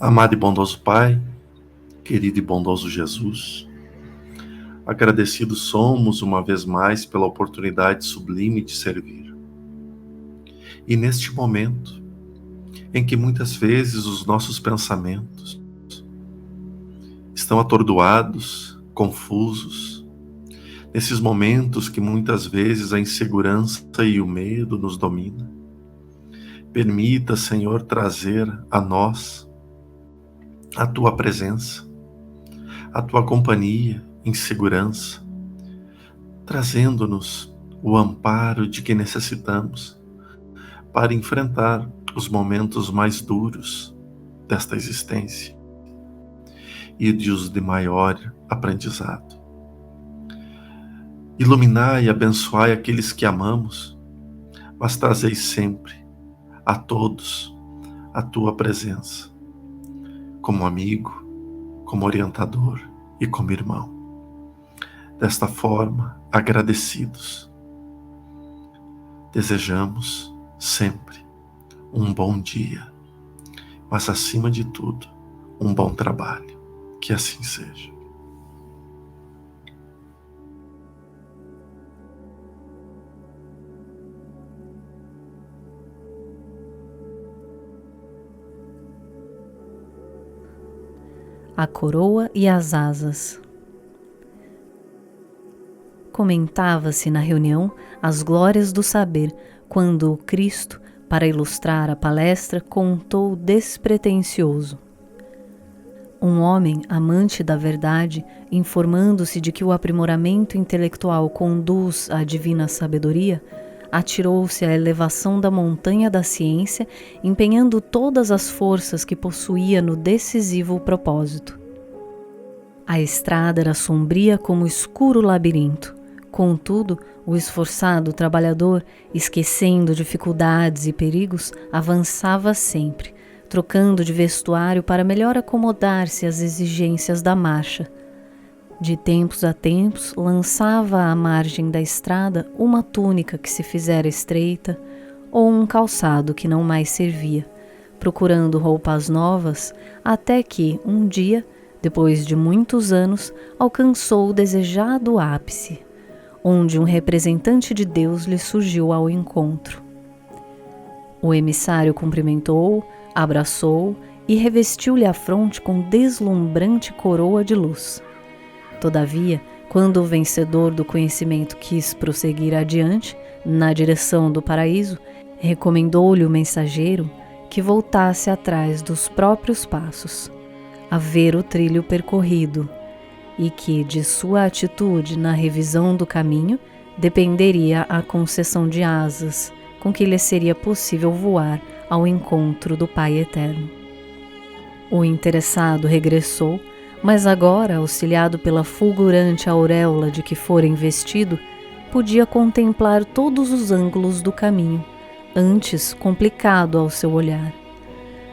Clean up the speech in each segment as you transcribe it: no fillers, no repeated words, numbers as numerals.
Amado e bondoso Pai, querido e bondoso Jesus, agradecidos somos uma vez mais pela oportunidade sublime de servir. E neste momento, em que muitas vezes os nossos pensamentos estão atordoados, confusos, nesses momentos que muitas vezes a insegurança e o medo nos dominam, permita, Senhor, trazer a nós a Tua presença, a Tua companhia em segurança, trazendo-nos o amparo de que necessitamos para enfrentar os momentos mais duros desta existência e os de maior aprendizado. Iluminai e abençoai aqueles que amamos, mas trazei sempre a todos a Tua presença, como amigo, como orientador e como irmão. Desta forma, agradecidos, desejamos sempre um bom dia, mas acima de tudo, um bom trabalho. Que assim seja. A coroa e as asas. Comentava-se na reunião as glórias do saber, quando o Cristo, para ilustrar a palestra, contou despretensioso. Um homem amante da verdade, informando-se de que o aprimoramento intelectual conduz à divina sabedoria, atirou-se à elevação da montanha da ciência, empenhando todas as forças que possuía no decisivo propósito. A estrada era sombria como escuro labirinto. Contudo, o esforçado trabalhador, esquecendo dificuldades e perigos, avançava sempre, trocando de vestuário para melhor acomodar-se às exigências da marcha. De tempos a tempos, lançava à margem da estrada uma túnica que se fizera estreita ou um calçado que não mais servia, procurando roupas novas, até que, um dia, depois de muitos anos, alcançou o desejado ápice, onde um representante de Deus lhe surgiu ao encontro. O emissário cumprimentou-o, abraçou-o e revestiu-lhe a fronte com deslumbrante coroa de luz. Todavia, quando o vencedor do conhecimento quis prosseguir adiante, na direção do paraíso, recomendou-lhe o mensageiro que voltasse atrás dos próprios passos, a ver o trilho percorrido, e que de sua atitude na revisão do caminho dependeria a concessão de asas com que lhe seria possível voar ao encontro do Pai Eterno. O interessado regressou, mas agora, auxiliado pela fulgurante auréola de que fora investido, podia contemplar todos os ângulos do caminho, antes complicado ao seu olhar.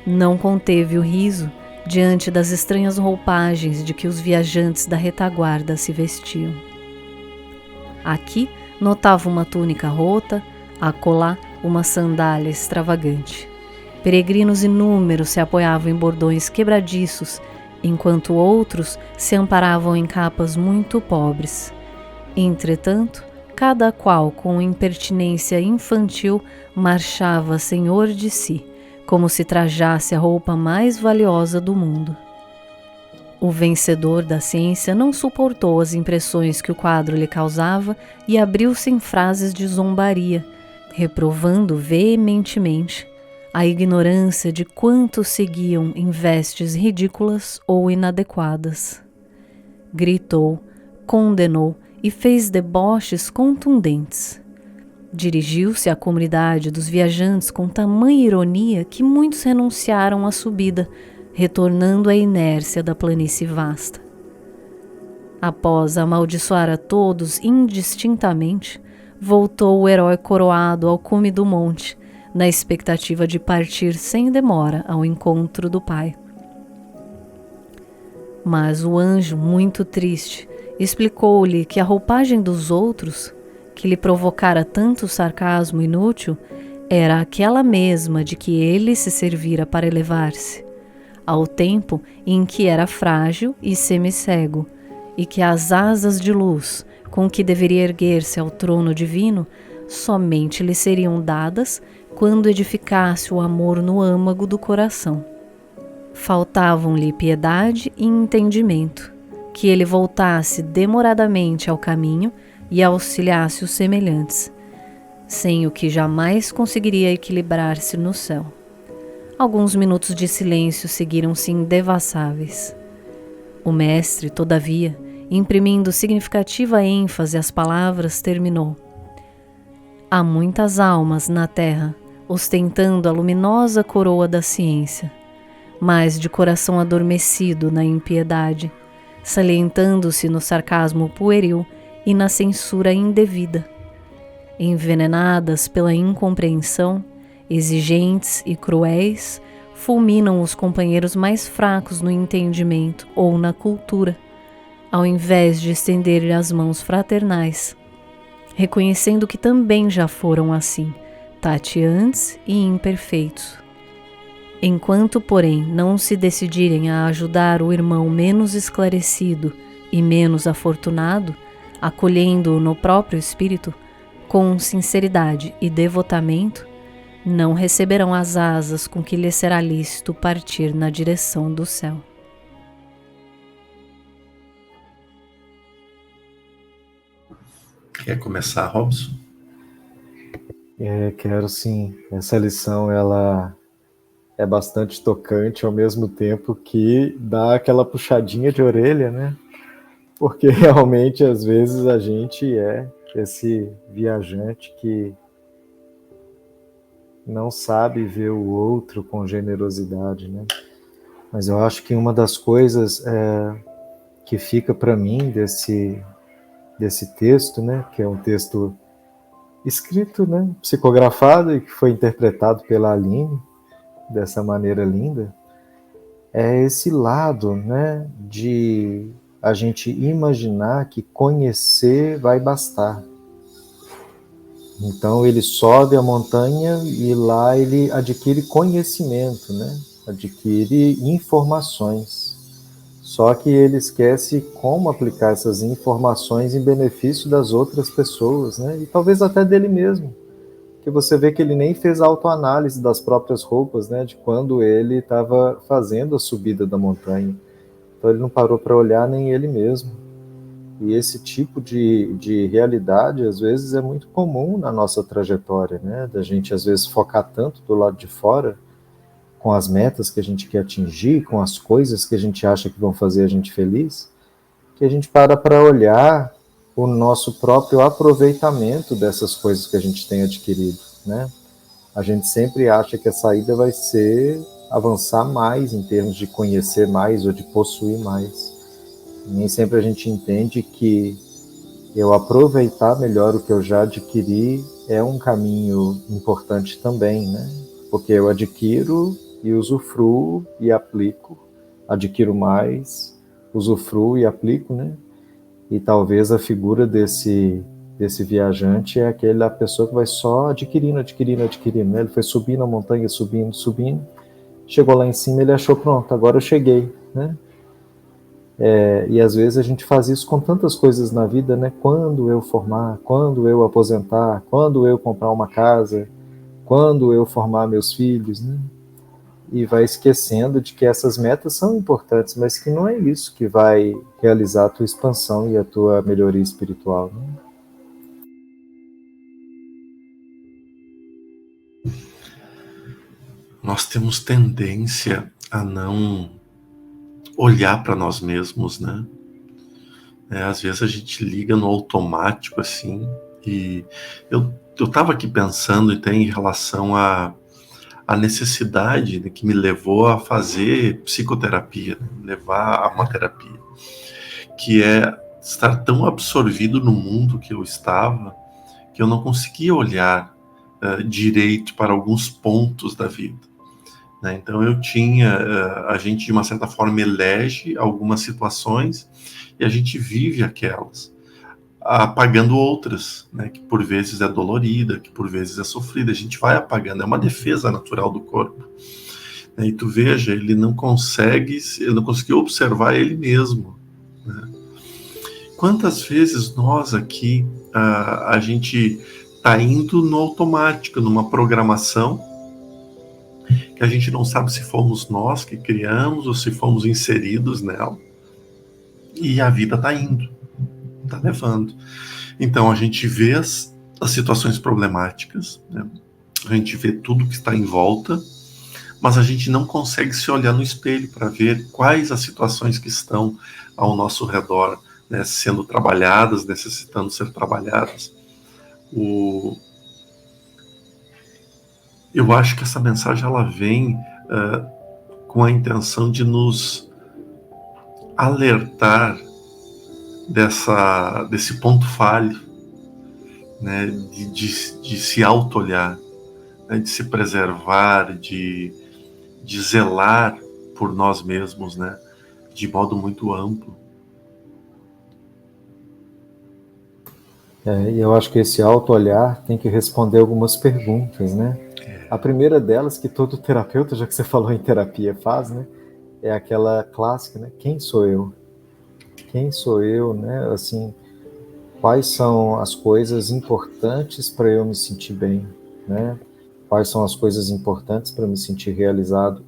Não conteve o riso diante das estranhas roupagens de que os viajantes da retaguarda se vestiam. Aqui notava uma túnica rota, acolá uma sandália extravagante. Peregrinos inúmeros se apoiavam em bordões quebradiços, enquanto outros se amparavam em capas muito pobres. Entretanto, cada qual com impertinência infantil marchava senhor de si, como se trajasse a roupa mais valiosa do mundo. O vencedor da ciência não suportou as impressões que o quadro lhe causava e abriu-se em frases de zombaria, reprovando veementemente a ignorância de quantos seguiam em vestes ridículas ou inadequadas. Gritou, condenou e fez deboches contundentes. Dirigiu-se à comunidade dos viajantes com tamanha ironia que muitos renunciaram à subida, retornando à inércia da planície vasta. Após amaldiçoar a todos indistintamente, voltou o herói coroado ao cume do monte, na expectativa de partir sem demora ao encontro do Pai. Mas o anjo, muito triste, explicou-lhe que a roupagem dos outros, que lhe provocara tanto sarcasmo inútil, era aquela mesma de que ele se servira para elevar-se. ao tempo em que era frágil e semicego, e que as asas de luz com que deveria erguer-se ao trono divino somente lhe seriam dadas quando edificasse o amor no âmago do coração. Faltavam-lhe piedade e entendimento, que ele voltasse demoradamente ao caminho e auxiliasse os semelhantes, sem o que jamais conseguiria equilibrar-se no céu. Alguns minutos de silêncio seguiram-se indevassáveis. O mestre, todavia, imprimindo significativa ênfase às palavras, terminou: há muitas almas na terra ostentando a luminosa coroa da ciência, mas de coração adormecido na impiedade, salientando-se no sarcasmo pueril e na censura indevida. Envenenadas pela incompreensão, exigentes e cruéis, fulminam os companheiros mais fracos no entendimento ou na cultura, ao invés de estender as mãos fraternais, reconhecendo que também já foram assim, tateantes e imperfeitos. Enquanto, porém, não se decidirem a ajudar o irmão menos esclarecido e menos afortunado, acolhendo-o no próprio espírito, com sinceridade e devotamento, não receberão as asas com que lhes será lícito partir na direção do céu. Quer começar, Robson? Quero sim. Essa lição, ela é bastante tocante, ao mesmo tempo que dá aquela puxadinha de orelha, né? Porque realmente, às vezes, a gente é esse viajante que não sabe ver o outro com generosidade, né? Mas eu acho que uma das coisas que fica para mim desse texto, né? Que é um texto escrito, né? Psicografado e que foi interpretado pela Aline dessa maneira linda, é esse lado, né? De a gente imaginar que conhecer vai bastar. Então ele sobe a montanha e lá ele adquire conhecimento, né? Adquire informações. Só que ele esquece como aplicar essas informações em benefício das outras pessoas, né? E talvez até dele mesmo. Porque você vê que ele nem fez autoanálise das próprias roupas, né? De quando ele estava fazendo a subida da montanha. Então ele não parou para olhar nem ele mesmo. E esse tipo de realidade, às vezes, é muito comum na nossa trajetória, né? Da gente, às vezes, focar tanto do lado de fora, com as metas que a gente quer atingir, com as coisas que a gente acha que vão fazer a gente feliz, que a gente para olhar o nosso próprio aproveitamento dessas coisas que a gente tem adquirido, né? A gente sempre acha que a saída vai ser avançar mais em termos de conhecer mais ou de possuir mais. Nem sempre a gente entende que eu aproveitar melhor o que eu já adquiri é um caminho importante também, né? Porque eu adquiro e usufruo e aplico, adquiro mais, usufruo e aplico, né? E talvez a figura desse viajante é aquela pessoa que vai só adquirindo, né? Ele foi subindo a montanha, subindo, chegou lá em cima, ele achou, pronto, agora eu cheguei, né? E às vezes a gente faz isso com tantas coisas na vida, né? Quando eu formar, quando eu aposentar, quando eu comprar uma casa, quando eu formar meus filhos, né? E vai esquecendo de que essas metas são importantes, mas que não é isso que vai realizar a tua expansão e a tua melhoria espiritual, né? Nós temos tendência a não olhar para nós mesmos, né? Às vezes a gente liga no automático, assim, e eu estava aqui pensando até em relação à necessidade, né, que me levou a fazer psicoterapia, né, levar a uma terapia, que é estar tão absorvido no mundo que eu estava, que eu não conseguia olhar direito para alguns pontos da vida. Né? Então eu tinha, a gente de uma certa forma elege algumas situações e a gente vive aquelas, apagando outras, né? Que por vezes é dolorida, que por vezes é sofrida, a gente vai apagando, é uma defesa natural do corpo. E tu veja, ele não conseguiu observar ele mesmo, né? Quantas vezes nós aqui, a gente está indo no automático, numa programação, que a gente não sabe se fomos nós que criamos ou se fomos inseridos nela, e a vida está indo, está levando. Então a gente vê as situações problemáticas, né? A gente vê tudo que está em volta, mas a gente não consegue se olhar no espelho para ver quais as situações que estão ao nosso redor, né, sendo trabalhadas, necessitando ser trabalhadas. Eu acho que essa mensagem ela vem com a intenção de nos alertar desse ponto falho, né, de se auto-olhar, né, de se preservar, de zelar por nós mesmos, né, de modo muito amplo. E eu acho que esse auto-olhar tem que responder algumas perguntas, né? A primeira delas, que todo terapeuta, já que você falou em terapia, faz, né? É aquela clássica, né? Quem sou eu? Quem sou eu, né? Assim, quais são as coisas importantes para eu me sentir bem, né? Quais são as coisas importantes para me sentir realizado?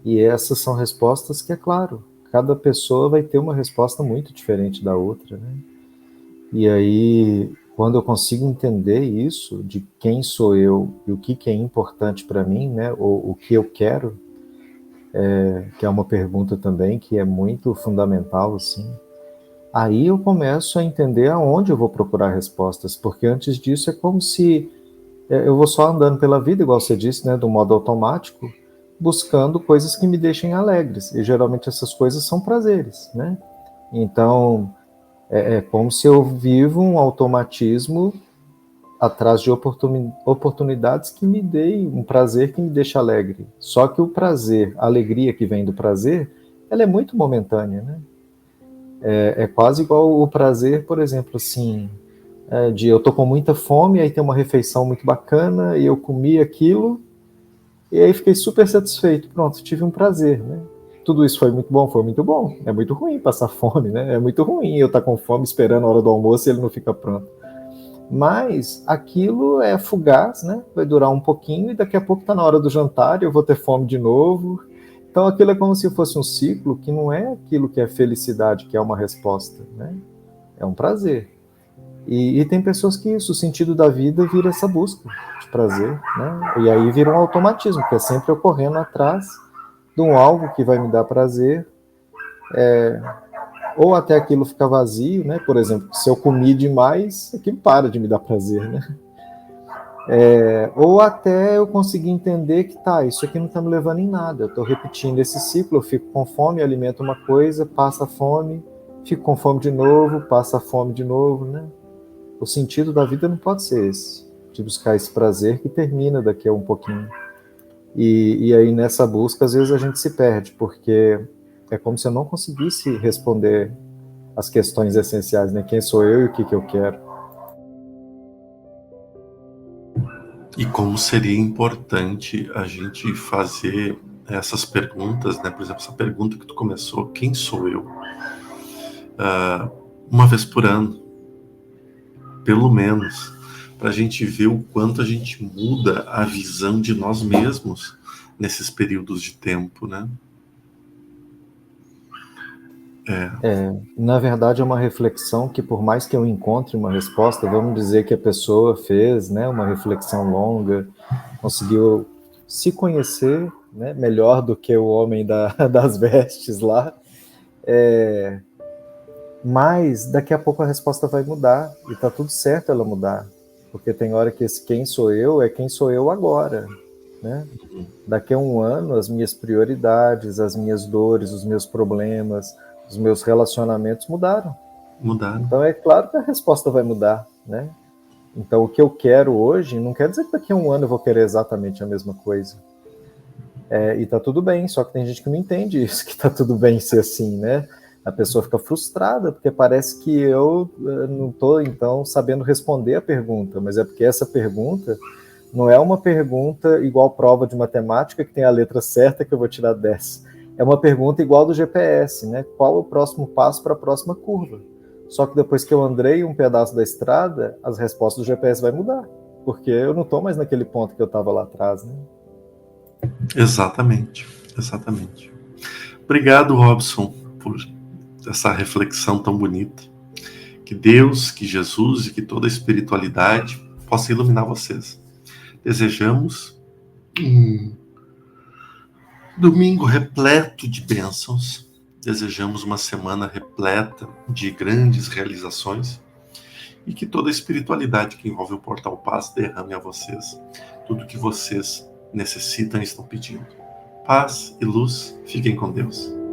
E essas são respostas que, é claro, cada pessoa vai ter uma resposta muito diferente da outra, né? E aí, quando eu consigo entender isso, de quem sou eu e o que é importante para mim, né? Ou o que eu quero, que é uma pergunta também que é muito fundamental, assim. Aí eu começo a entender aonde eu vou procurar respostas, porque antes disso é como se eu vou só andando pela vida, igual você disse, né, do modo automático, buscando coisas que me deixem alegres, e geralmente essas coisas são prazeres, né? Então, é como se eu vivo um automatismo atrás de oportunidades que me deem um prazer que me deixa alegre. Só que o prazer, a alegria que vem do prazer, ela é muito momentânea, né? É quase igual o prazer, por exemplo, assim, de eu tô com muita fome, aí tem uma refeição muito bacana, e eu comi aquilo, e aí fiquei super satisfeito. Pronto, tive um prazer, né? Tudo isso foi muito bom? Foi muito bom. É muito ruim passar fome, né? É muito ruim eu estar com fome esperando a hora do almoço e ele não fica pronto. Mas aquilo é fugaz, né? Vai durar um pouquinho e daqui a pouco está na hora do jantar e eu vou ter fome de novo. Então aquilo é como se fosse um ciclo que não é aquilo que é felicidade, que é uma resposta, né? É um prazer. E tem pessoas que isso, o sentido da vida vira essa busca de prazer, né? E aí vira um automatismo, que é sempre eu correndo atrás de um algo que vai me dar prazer, ou até aquilo ficar vazio, né? Por exemplo, se eu comi demais, aquilo para de me dar prazer, né? Ou até eu conseguir entender que isso aqui não está me levando em nada, eu estou repetindo esse ciclo, eu fico com fome, alimento uma coisa, passa a fome, fico com fome de novo, passa a fome de novo, né? O sentido da vida não pode ser esse, de buscar esse prazer que termina daqui a um pouquinho. E aí nessa busca, às vezes a gente se perde, porque é como se eu não conseguisse responder as questões essenciais, né? Quem sou eu e o que eu quero? E como seria importante a gente fazer essas perguntas, né? Por exemplo, essa pergunta que tu começou, quem sou eu? Uma vez por ano, pelo menos, para a gente ver o quanto a gente muda a visão de nós mesmos nesses períodos de tempo, né? Na verdade, é uma reflexão que, por mais que eu encontre uma resposta, vamos dizer que a pessoa fez, né, uma reflexão longa, conseguiu se conhecer, né, melhor do que o homem das vestes lá, mas daqui a pouco a resposta vai mudar, e tá tudo certo ela mudar, porque tem hora que esse quem sou eu é quem sou eu agora, né? Daqui a um ano, as minhas prioridades, as minhas dores, os meus problemas, os meus relacionamentos mudaram. Então é claro que a resposta vai mudar, né? Então o que eu quero hoje não quer dizer que daqui a um ano eu vou querer exatamente a mesma coisa. E tá tudo bem, só que tem gente que não entende isso, que tá tudo bem ser assim, né? A pessoa fica frustrada, porque parece que eu não tô, então, sabendo responder a pergunta, mas é porque essa pergunta Não é uma pergunta igual prova de matemática, que tem a letra certa que eu vou tirar 10. É uma pergunta igual do GPS, né? Qual é o próximo passo para a próxima curva? Só que depois que eu andei um pedaço da estrada, as respostas do GPS vai mudar, porque eu não estou mais naquele ponto que eu estava lá atrás, né? Exatamente, exatamente. Obrigado, Robson, por essa reflexão tão bonita. Que Deus, que Jesus e que toda a espiritualidade possa iluminar vocês. Desejamos um domingo repleto de bênçãos. Desejamos uma semana repleta de grandes realizações e que toda a espiritualidade que envolve o Portal Paz derrame a vocês tudo que vocês necessitam e estão pedindo. Paz e luz, fiquem com Deus.